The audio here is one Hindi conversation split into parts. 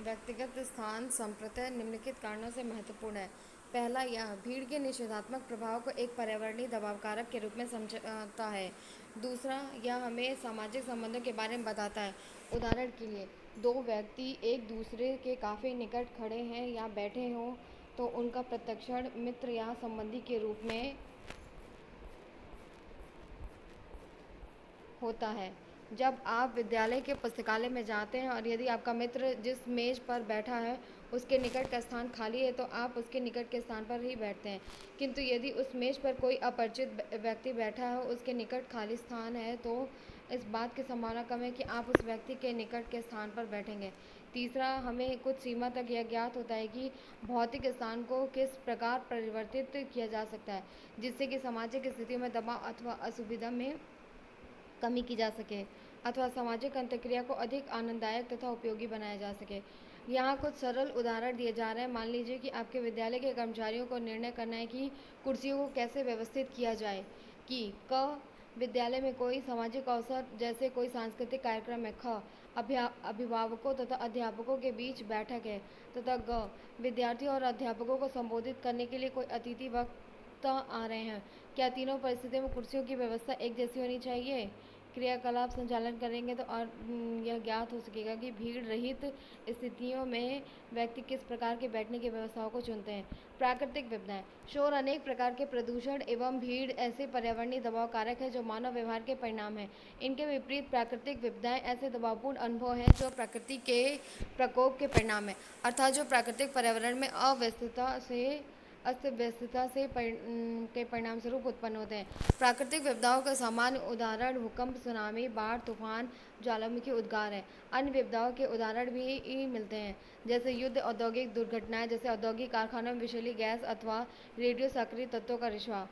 व्यक्तिगत स्थान संप्रत्यय निम्नलिखित कारणों से महत्वपूर्ण है। पहला, यह भीड़ के निषेधात्मक प्रभाव को एक पर्यावरणीय दबाव कारक के रूप में समझता है। दूसरा, यह हमें सामाजिक संबंधों के बारे में बताता है। उदाहरण के लिए, दो व्यक्ति एक दूसरे के काफ़ी निकट खड़े हैं या बैठे हों तो उनका प्रत्यक्षण मित्र या संबंधी के रूप में होता है। जब आप विद्यालय के पुस्तकालय में जाते हैं और यदि आपका मित्र जिस मेज़ पर बैठा है उसके निकट का स्थान खाली है तो आप उसके निकट के स्थान पर ही बैठते हैं। किंतु यदि उस मेज़ पर कोई अपरिचित व्यक्ति बैठा है, उसके निकट खाली स्थान है, तो इस बात की संभावना कम है कि आप उस व्यक्ति के निकट के स्थान पर बैठेंगे। तीसरा, हमें कुछ सीमा तक यह ज्ञात होता है कि भौतिक स्थान को किस प्रकार परिवर्तित किया जा सकता है जिससे कि सामाजिक स्थितियों में दबाव अथवा असुविधा में कमी की जा सके अथवा सामाजिक अंतःक्रिया को अधिक आनंददायक तथा उपयोगी बनाया जा सके। यहाँ कुछ सरल उदाहरण दिए जा रहे हैं। मान लीजिए कि आपके विद्यालय के कर्मचारियों को निर्णय करना है कि कुर्सियों को कैसे व्यवस्थित किया जाए। कि क, विद्यालय में कोई सामाजिक अवसर जैसे कोई सांस्कृतिक कार्यक्रम है। ख, अभिभावकों तथा अध्यापकों के बीच बैठक है। तथा ग, विद्यार्थियों और अध्यापकों को संबोधित करने के लिए कोई अतिथि वक्ता आ रहे हैं। क्या तीनों परिस्थितियों में कुर्सियों की व्यवस्था एक जैसी होनी चाहिए? क्रियाकलाप संचालन करेंगे तो और यह ज्ञात हो सकेगा कि भीड़ रहित स्थितियों में व्यक्ति किस प्रकार के बैठने की व्यवस्थाओं को चुनते हैं। प्राकृतिक विपदाएं। शोर, अनेक प्रकार के प्रदूषण एवं भीड़ ऐसे पर्यावरणीय दबाव कारक है जो मानव व्यवहार के परिणाम है। इनके विपरीत प्राकृतिक विपदाएं ऐसे दबावपूर्ण अनुभव हैं जो प्रकृति के प्रकोप के परिणाम है, अर्थात जो प्राकृतिक पर्यावरण में अस्त व्यस्तता के परिणाम स्वरूप उत्पन्न होते हैं। प्राकृतिक विपदाओं का सामान्य उदाहरण भूकंप, सुनामी, बाढ़, तूफान, ज्वालामुखी उद्गार है। अन्य विपदाओं के उदाहरण भी मिलते हैं, जैसे युद्ध, औद्योगिक दुर्घटनाएं जैसे औद्योगिक कारखानों में विषैली गैस अथवा रेडियो सक्रिय तत्वों का रिसाव,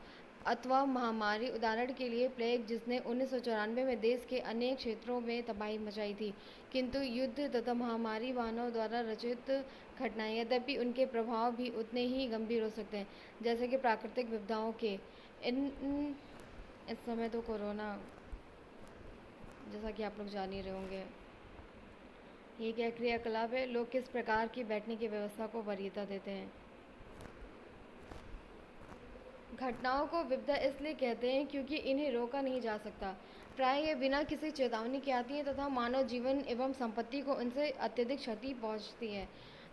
अथवा महामारी। उदाहरण के लिए प्लेग, जिसने 1994 में देश के अनेक क्षेत्रों में तबाही मचाई थी। किंतु युद्ध तथा महामारी मानव द्वारा रचित घटनाएं, यद्यपि उनके प्रभाव भी उतने ही गंभीर हो सकते हैं जैसे कि प्राकृतिक विपदाओं के। इन इस समय तो कोरोना, जैसा कि आप लोग जान ही रहे होंगे। ये क्या क्रियाकलाप है? लोग किस प्रकार की बैठने की व्यवस्था को वरीयता देते हैं। घटनाओं को विपदा इसलिए कहते हैं क्योंकि इन्हें रोका नहीं जा सकता। प्राय ये बिना किसी चेतावनी के आती हैं तथा मानव जीवन एवं संपत्ति को इनसे अत्यधिक क्षति पहुंचती है।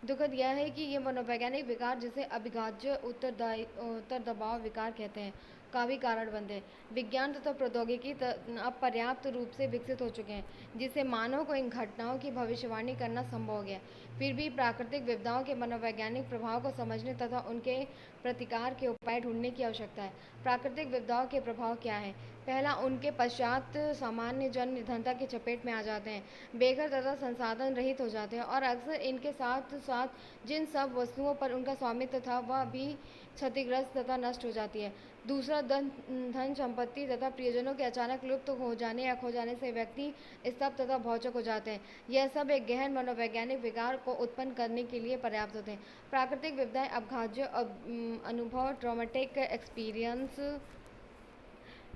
दुखद यह है कि ये मनोवैज्ञानिक विकार, जिसे अभिघाज्य उत्तर दबाव विकार कहते हैं, का भी कारण बनते हैं। विज्ञान तथा प्रौद्योगिकी अब पर्याप्त रूप से विकसित हो चुके हैं जिससे मानव को इन घटनाओं की भविष्यवाणी करना संभव हो गया। फिर भी प्राकृतिक विपदाओं के मनोवैज्ञानिक प्रभाव को समझने तथा उनके प्रतिकार के उपाय ढूंढने की आवश्यकता है। प्राकृतिक विपदाओं के प्रभाव क्या हैं? पहला, उनके पश्चात सामान्य जन निर्धनता की चपेट में आ जाते हैं, बेघर तथा संसाधन रहित हो जाते हैं और अक्सर इनके साथ साथ जिन सब वस्तुओं पर उनका स्वामित्व था वह भी क्षतिग्रस्त तथा नष्ट हो जाती है। दूसरा, धन संपत्ति तथा प्रियजनों के अचानक लुप्त हो जाने या खो जाने से व्यक्ति स्तब्ध तथा भौचक हो जाते हैं। यह सब एक गहन मनोवैज्ञानिक विकार को उत्पन्न करने के लिए पर्याप्त होते हैं। प्राकृतिक विपदाएं अभिघाज्य अनुभव, ट्रॉमेटिक एक्सपीरियंस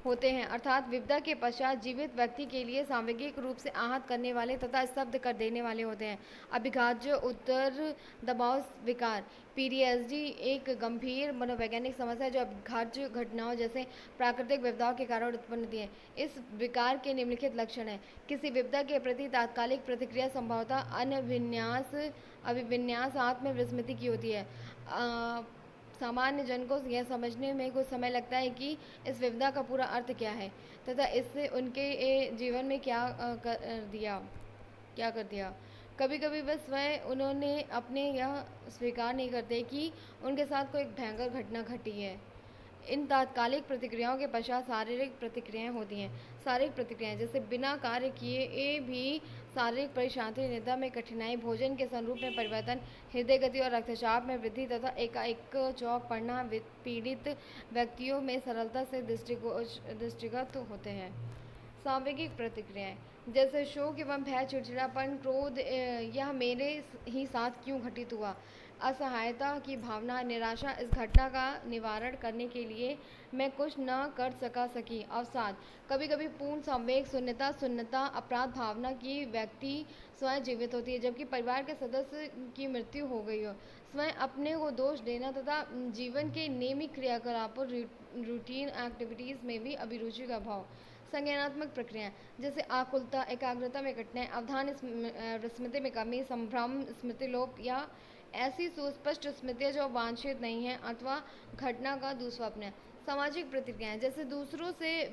होते हैं, अर्थात विपदा के पश्चात जीवित व्यक्ति के लिए सांवेगिक रूप से आहत करने वाले तथा स्तब्ध कर देने वाले होते हैं। अभिघाज्य उत्तर दबाव विकार, पीटीएसडी, एक गंभीर मनोवैज्ञानिक समस्या है जो अभिघाज्य घटनाओं जैसे प्राकृतिक विपदाओं के कारण उत्पन्न होती है। इस विकार के निम्नलिखित लक्षण हैं। किसी विपदा के प्रति तात्कालिक प्रतिक्रिया संभवतः अभिविन्यास आत्म विस्मृति की होती है। सामान्य जन को यह समझने में कुछ समय लगता है कि इस विपदा का पूरा अर्थ क्या है तथा इससे उनके जीवन में क्या कर दिया। कभी कभी वे स्वयं उन्होंने अपने यह स्वीकार नहीं करते कि उनके साथ कोई भयंकर घटना घटी है। इन तात्कालिक प्रतिक्रियाओं के पश्चात शारीरिक प्रतिक्रियाएं होती हैं। शारीरिक प्रतिक्रियाएं जैसे बिना कार्य किए भी शारीरिक परेशानी, निद्रा में कठिनाई, भोजन के स्वरूप में परिवर्तन, हृदय गति और रक्तचाप में वृद्धि तथा एकाएक चौंक पड़ना पीड़ित व्यक्तियों में सरलता से दृष्टिगत होते हैं। सांवेगिक प्रतिक्रियाएं, जैसे शोक एवं भय, चिड़चिड़ापन, क्रोध, यह मेरे ही साथ क्यों घटित हुआ, असहायता की भावना, निराशा, इस घटना का निवारण करने के लिए मैं कुछ न कर सकी। अवसाद, कभी कभी पूर्ण संवेग शून्यता, अपराध भावना की व्यक्ति स्वयं जीवित होती है जबकि परिवार के सदस्य की मृत्यु हो गई हो। स्वयं अपने को दोष देना तथा जीवन के नियमित क्रियाकलापों, रूटीन एक्टिविटीज़ में भी अभिरुचि का भाव। संज्ञानात्मक प्रक्रिया, जैसे आकुलता, एकाग्रता में कठिनाई, अवधान स्मृति में कमी, संभ्रम, स्मृति लोप या ऐसी सुस्पष्ट स्मृतियाँ जो वांछित नहीं है अथवा घटना का दुस्वप्न। सामाजिक प्रतिक्रियाएं, जैसे दूसरों से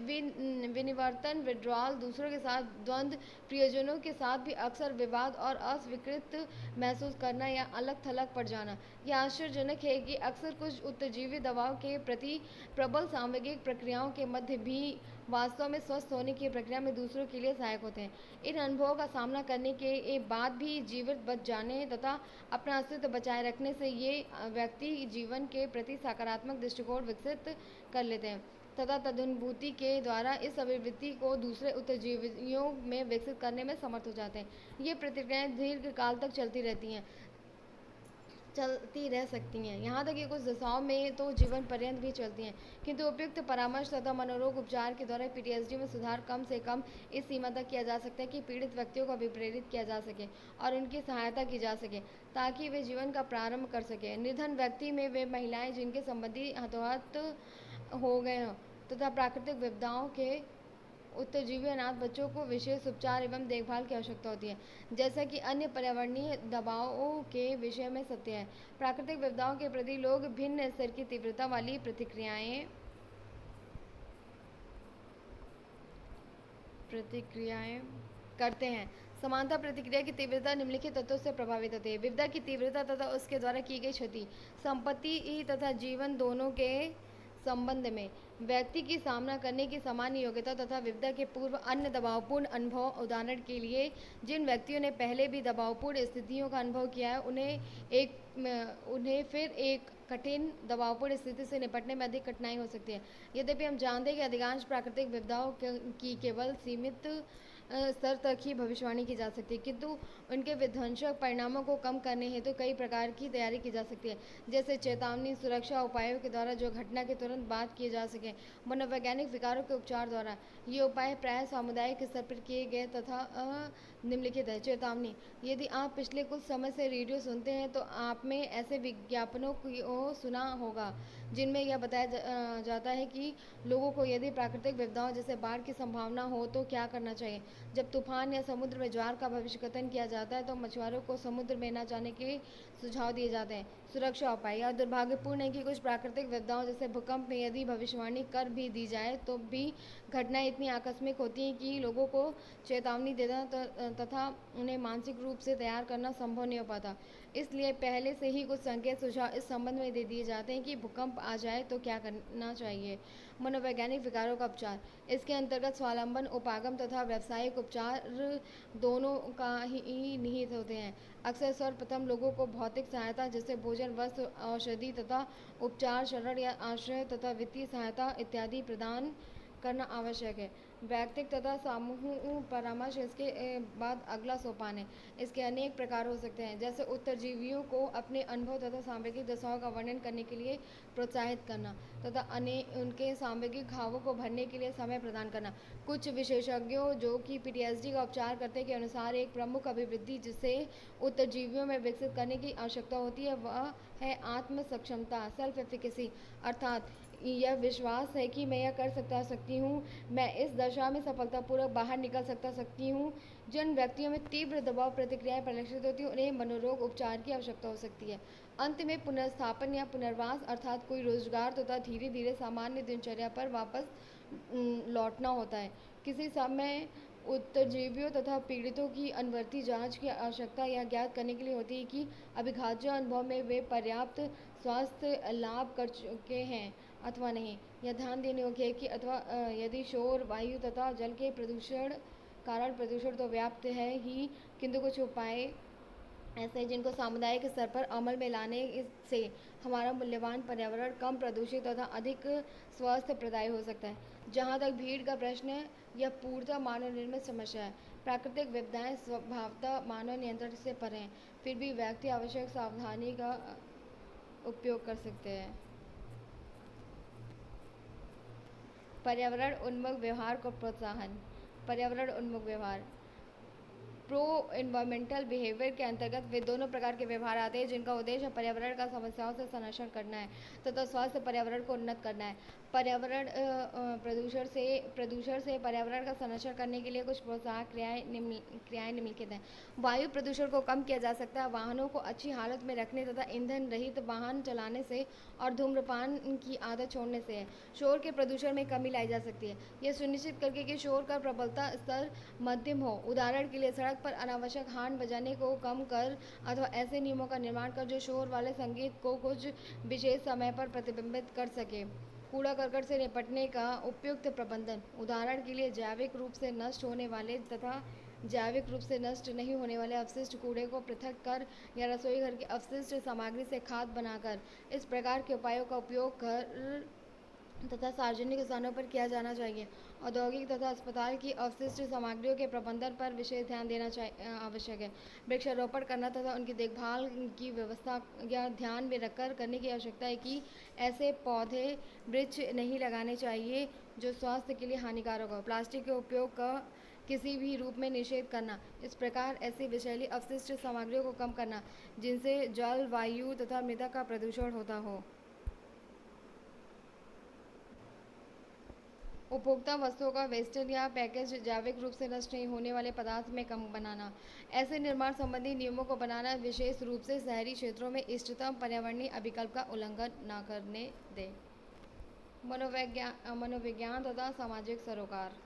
विनिवर्तन, विड्रॉल, दूसरों के साथ द्वंद्व, प्रियजनों के साथ भी अक्सर विवाद और अस्वीकृत महसूस करना या अलग थलग पड़ जाना। यह आश्चर्यजनक है कि अक्सर कुछ उत्तेजित दबाव के प्रति प्रबल सामूहिक प्रक्रियाओं के मध्य भी वास्तव में स्वस्थ होने की प्रक्रिया में दूसरों के लिए सहायक होते हैं। इन अनुभवों का सामना करने के बाद भी जीवित बच जाने तथा अपना अस्तित्व बचाए रखने से ये व्यक्ति जीवन के प्रति सकारात्मक दृष्टिकोण विकसित कर लेते हैं तथा तदनुभूति के द्वारा इस अभिवृत्ति को दूसरे उत्तरजीवियों में विकसित करने में समर्थ हो जाते हैं। ये प्रतिक्रियाएं दीर्घ काल तक चलती रह सकती हैं, यहाँ तक कि कुछ दशाओं में तो जीवन पर्यंत भी चलती हैं, किंतु उपयुक्त परामर्श तथा मनोरोग उपचार के द्वारा पीटीएसडी में सुधार कम से कम इस सीमा तक किया जा सकता है कि पीड़ित व्यक्तियों को अभिप्रेरित किया जा सके और उनकी सहायता की जा सके ताकि वे जीवन का प्रारंभ कर सकें। निर्धन व्यक्ति में वे महिलाएं जिनके संबंधी हतोहत हो गए हों तथा प्राकृतिक विपदाओं के उत्तरजीवी अनाथ बच्चों को विशेष उपचार एवं देखभाल की आवश्यकता होती है, जैसा कि अन्य पर्यावरणीय दबावों के विषय में सत्य है। प्राकृतिक विपदाओं के प्रति लोग भिन्न स्तर की तीव्रता वाली प्रतिक्रियाएं करते हैं। समानता प्रतिक्रिया की तीव्रता निम्नलिखित तत्वों से प्रभावित होती है: विपदा की तीव्रता तथा उसके द्वारा की गई क्षति, संपत्ति तथा जीवन दोनों के संबंध में, व्यक्ति की सामना करने की सामान्य योग्यता तथा विपदा के पूर्व अन्य दबावपूर्ण अनुभव। उदाहरण के लिए, जिन व्यक्तियों ने पहले भी दबावपूर्ण स्थितियों का अनुभव किया है उन्हें फिर एक कठिन दबावपूर्ण स्थिति से निपटने में अधिक कठिनाई हो सकती है। यद्यपि हम जानते हैं कि अधिकांश प्राकृतिक विपदाओं की केवल सीमित स्तर तक ही भविष्यवाणी की जा सकती है, किंतु उनके विध्वंसक परिणामों को कम करने हेतु कई प्रकार की तैयारी की जा सकती है, जैसे चेतावनी, सुरक्षा उपायों के द्वारा जो घटना के तुरंत बाद किए जा सकें, मनोवैज्ञानिक विकारों के उपचार द्वारा। ये उपाय प्राय सामुदायिक स्तर पर किए गए तथा निम्नलिखित है। चेतावनी, यदि आप पिछले कुछ समय से रेडियो सुनते हैं तो आप में ऐसे विज्ञापनों को सुना होगा जिनमें यह बताया जाता है कि लोगों को यदि प्राकृतिक विपदाओं जैसे बाढ़ की संभावना हो तो क्या करना चाहिए। जब तूफान या समुद्र में ज्वार का भविष्यकथन किया जाता है तो मछुआरों को समुद्र में न जाने के सुझाव दिए जाते हैं। सुरक्षा उपाय, यह दुर्भाग्यपूर्ण है कि कुछ प्राकृतिक विपदाओं जैसे भूकंप में यदि भविष्यवाणी कर भी दी जाए तो भी घटनाएं इतनी आकस्मिक होती हैं कि लोगों को चेतावनी देना तथा उन्हें मानसिक रूप से तैयार करना संभव नहीं हो पाता। इसलिए पहले से ही कुछ संकेत सुझाव इस संबंध में दे दिए जाते हैं कि भूकंप आ जाए तो क्या करना चाहिए। मनोवैज्ञानिक विकारों का उपचार, इसके अंतर्गत स्वावलंबन, उपागम तथा व्यावसायिक उपचार दोनों का ही निहित होते हैं। अक्सर सर्वप्रथम लोगों को भौतिक सहायता जैसे भोजन, वस्त्र, औषधि तथा उपचार, शरण या आश्रय तथा वित्तीय सहायता इत्यादि प्रदान करना आवश्यक है। व्यक्तिगत तथा सामूहिक परामर्श इसके बाद अगला सोपान है। इसके अनेक प्रकार हो सकते हैं, जैसे उत्तरजीवियों को अपने अनुभव तथा सामूहिक दशाओं का वर्णन करने के लिए प्रोत्साहित करना तथा उनके सामूहिक घावों को भरने के लिए समय प्रदान करना। कुछ विशेषज्ञों जो कि पीटीएसडी का उपचार करते के अनुसार एक प्रमुख अभिवृद्धि जिसे उत्तरजीवियों में विकसित करने की आवश्यकता होती है वह है आत्म सक्षमता, सेल्फ एफिकेसी, अर्थात यह विश्वास है कि मैं यह कर सकती हूँ, मैं इस दशा में सफलतापूर्वक बाहर निकल सकती हूँ। जिन व्यक्तियों में तीव्र दबाव प्रतिक्रियाएं परिलक्षित होती हैं उन्हें मनोरोग उपचार की आवश्यकता हो सकती है। अंत में पुनर्स्थापन या पुनर्वास अर्थात कोई रोजगार तथा धीरे धीरे सामान्य दिनचर्या पर वापस लौटना होता है। किसी समय उत्तरजीवियों तथा पीड़ितों की अनवरती जांच की आवश्यकता यह ज्ञात करने के लिए होती है कि अभिघात्य अनुभव में वे पर्याप्त स्वास्थ्य लाभ कर चुके हैं अथवा नहीं। यह ध्यान देने योग्य है कि अथवा यदि शोर, वायु तथा जल के कारण प्रदूषण तो व्याप्त है ही, किंतु कुछ उपाय ऐसे हैं जिनको सामुदायिक स्तर पर अमल में लाने से हमारा मूल्यवान पर्यावरण कम प्रदूषित तथा अधिक स्वस्थ प्रदायी हो सकता है। जहाँ तक भीड़ का प्रश्न है, यह पूर्णतः मानव निर्मित समस्या है। प्राकृतिक विपदाएं स्वभावतः मानव नियंत्रण से परे हैं, फिर भी व्यक्ति आवश्यक सावधानी का उपयोग कर सकते हैं। पर्यावरण उन्मुख व्यवहार को प्रोत्साहन। पर्यावरण उन्मुख व्यवहार प्रो इन्वायरमेंटल बिहेवियर के अंतर्गत वे दोनों प्रकार के व्यवहार आते हैं जिनका उद्देश्य पर्यावरण का समस्याओं से संरक्षण करना है तथा स्वास्थ्य पर्यावरण को उन्नत करना है। पर्यावरण प्रदूषण से पर्यावरण का संरक्षण करने के लिए कुछ प्रोत्साहक क्रियाएं निम्नलिखित हैं। वायु प्रदूषण को कम किया जा सकता है वाहनों को अच्छी हालत में रखने तथा ईंधन रहित वाहन चलाने से और धूम्रपान की आदत छोड़ने से है। शोर के प्रदूषण में कमी लाई जा सकती है, यह सुनिश्चित करके कि शोर का प्रबलता स्तर मध्यम हो। उदाहरण के लिए सड़क पर अनावश्यक हॉर्न बजाने को कम कर अथवा ऐसे नियमों का निर्माण कर जो शोर वाले संगीत को कुछ विशेष समय पर प्रतिबिंबित कर सके। कूड़ा करकट से निपटने का उपयुक्त प्रबंधन। उदाहरण के लिए जैविक रूप से नष्ट होने वाले तथा जैविक रूप से नष्ट नहीं होने वाले अपशिष्ट कूड़े को पृथक कर या रसोई घर की अपशिष्ट सामग्री से खाद बनाकर इस प्रकार के उपायों का उपयोग कर तथा सार्वजनिक स्थानों पर किया जाना चाहिए। औद्योगिक तथा अस्पताल की अवशिष्ट सामग्रियों के प्रबंधन पर विशेष ध्यान देना आवश्यक है। वृक्षारोपण करना तथा उनकी देखभाल की व्यवस्था या ध्यान में रखकर करने की आवश्यकता है कि ऐसे पौधे वृक्ष नहीं लगाने चाहिए जो स्वास्थ्य के लिए हानिकारक हो। प्लास्टिक के उपयोग का किसी भी रूप में निषेध करना। इस प्रकार ऐसी विषैली अपशिष्ट सामग्रियों को कम करना जिनसे जल, वायु तथा मृदा का प्रदूषण होता हो। उपभोक्ता वस्तुओं का वेस्टर्न या पैकेज जैविक रूप से नष्ट नहीं होने वाले पदार्थ में कम बनाना। ऐसे निर्माण संबंधी नियमों को बनाना विशेष रूप से शहरी क्षेत्रों में इष्टतम पर्यावरणीय अभिकल्प का उल्लंघन न करने दे। मनोविज्ञान तथा सामाजिक सरोकार।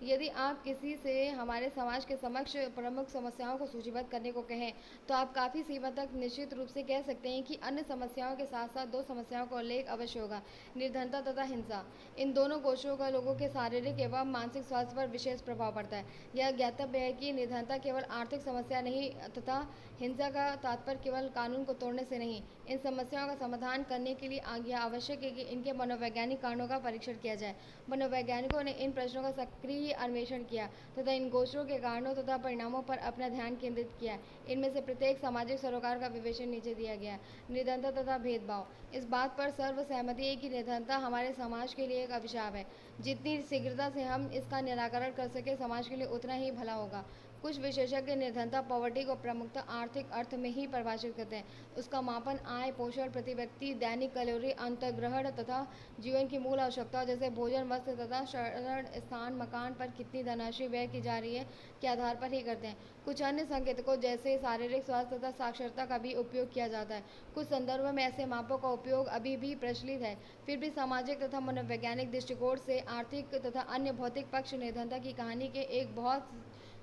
यदि आप किसी से हमारे समाज के समक्ष प्रमुख समस्याओं को सूचीबद्ध करने को कहें तो आप काफ़ी सीमा तक निश्चित रूप से कह सकते हैं कि अन्य समस्याओं के साथ साथ दो समस्याओं का उल्लेख अवश्य होगा, निर्धनता तथा हिंसा। इन दोनों गोष्ठियों का लोगों के शारीरिक एवं मानसिक स्वास्थ्य पर विशेष प्रभाव पड़ता है। यह ज्ञातव्य है कि निर्धनता केवल आर्थिक समस्या नहीं तथा हिंसा का तात्पर्य केवल कानून को तोड़ने से नहीं। इन समस्याओं का समाधान करने के लिए यह आवश्यक है कि इनके मनोवैज्ञानिक कारणों का परीक्षण किया जाए। मनोवैज्ञानिकों ने इन प्रश्नों का सक्रिय अन्वेषण किया तथा इन गोष्ठियों के कारणों तथा परिणामों पर अपना ध्यान केंद्रित किया। इनमें से प्रत्येक सामाजिक सरोकार का विवेचन नीचे दिया गया है। निर्धनता तथा भेदभाव। इस बात पर सर्वसहमति है कि निर्धनता हमारे समाज के लिए एक अभिशाप है। जितनी शीघ्रता से हम इसका निराकरण कर सके समाज के लिए उतना ही भला होगा। कुछ विशेषज्ञ निर्धनता पॉवर्टी को प्रमुखतः आर्थिक अर्थ में ही परिभाषित करते हैं। उसका मापन आय, पोषण, प्रति व्यक्ति दैनिक कैलोरी, अंतर्ग्रहण तथा जीवन की मूल आवश्यकताओं जैसे भोजन, वस्त्र तथा शरण स्थान, मकान पर कितनी धनराशि व्यय की जा रही है के आधार पर ही करते हैं। कुछ अन्य संकेतकों जैसे शारीरिक स्वास्थ्य तथा साक्षरता का भी उपयोग किया जाता है। कुछ संदर्भों में ऐसे मापों का उपयोग अभी भी प्रचलित है। फिर भी सामाजिक तथा मनोवैज्ञानिक दृष्टिकोण से आर्थिक तथा अन्य भौतिक पक्ष निर्धनता की कहानी के एक बहुत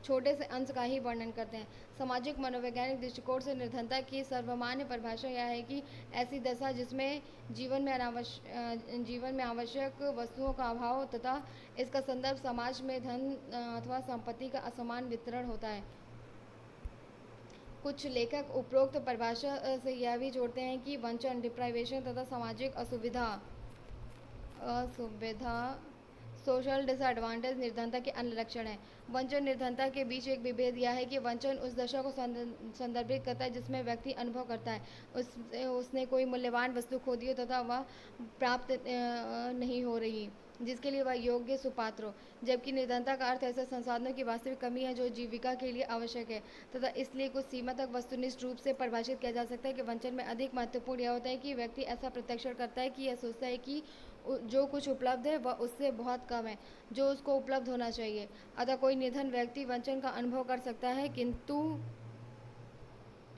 छोटे से अंश का ही वर्णन करते हैं। सामाजिक मनोवैज्ञानिक दृष्टिकोण से निर्धनता की सर्वमान्य परिभाषा यह है कि ऐसी दशा जिसमें जीवन में आवश्यक वस्तुओं का अभाव तथा इसका संदर्भ समाज में धन अथवा संपत्ति का असमान वितरण होता है। कुछ लेखक उपरोक्त परिभाषा से यह भी जोड़ते हैं कि वंचन, डिप्राइवेशन तथा सामाजिक असुविधा सोशल डिसएडवांटेज निर्धनता के अन्य लक्षण हैं। वंचन निर्धनता के बीच एक विभेद यह है कि वंचन उस दशा को संदर्भित करता है जिसमें व्यक्ति अनुभव करता है उसने कोई मूल्यवान वस्तु खो दी हो तथा वह प्राप्त नहीं हो रही जिसके लिए वह योग्य सुपात्र हो। जबकि निर्धनता का अर्थ ऐसे संसाधनों की वास्तविक कमी है जो जीविका के लिए आवश्यक है तथा इसलिए कुछ सीमा तक वस्तुनिष्ठ रूप से परिभाषित किया जा सकता है कि वंचन में अधिक महत्वपूर्ण यह होता है कि व्यक्ति ऐसा प्रत्यक्षण करता है कि यह सोचता है कि जो कुछ उपलब्ध है वह उससे बहुत कम है जो उसको उपलब्ध होना चाहिए। अतः कोई निर्धन व्यक्ति वंचन का अनुभव कर सकता है किंतु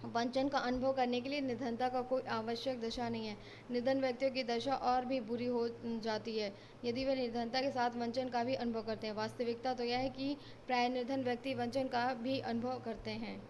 वंचन का अनुभव करने के लिए निर्धनता का कोई आवश्यक दशा नहीं है। निर्धन व्यक्तियों की दशा और भी बुरी हो जाती है यदि वे निर्धनता के साथ वंचन का भी अनुभव करते हैं। वास्तविकता तो यह है कि प्राय निर्धन व्यक्ति वंचन का भी अनुभव करते हैं।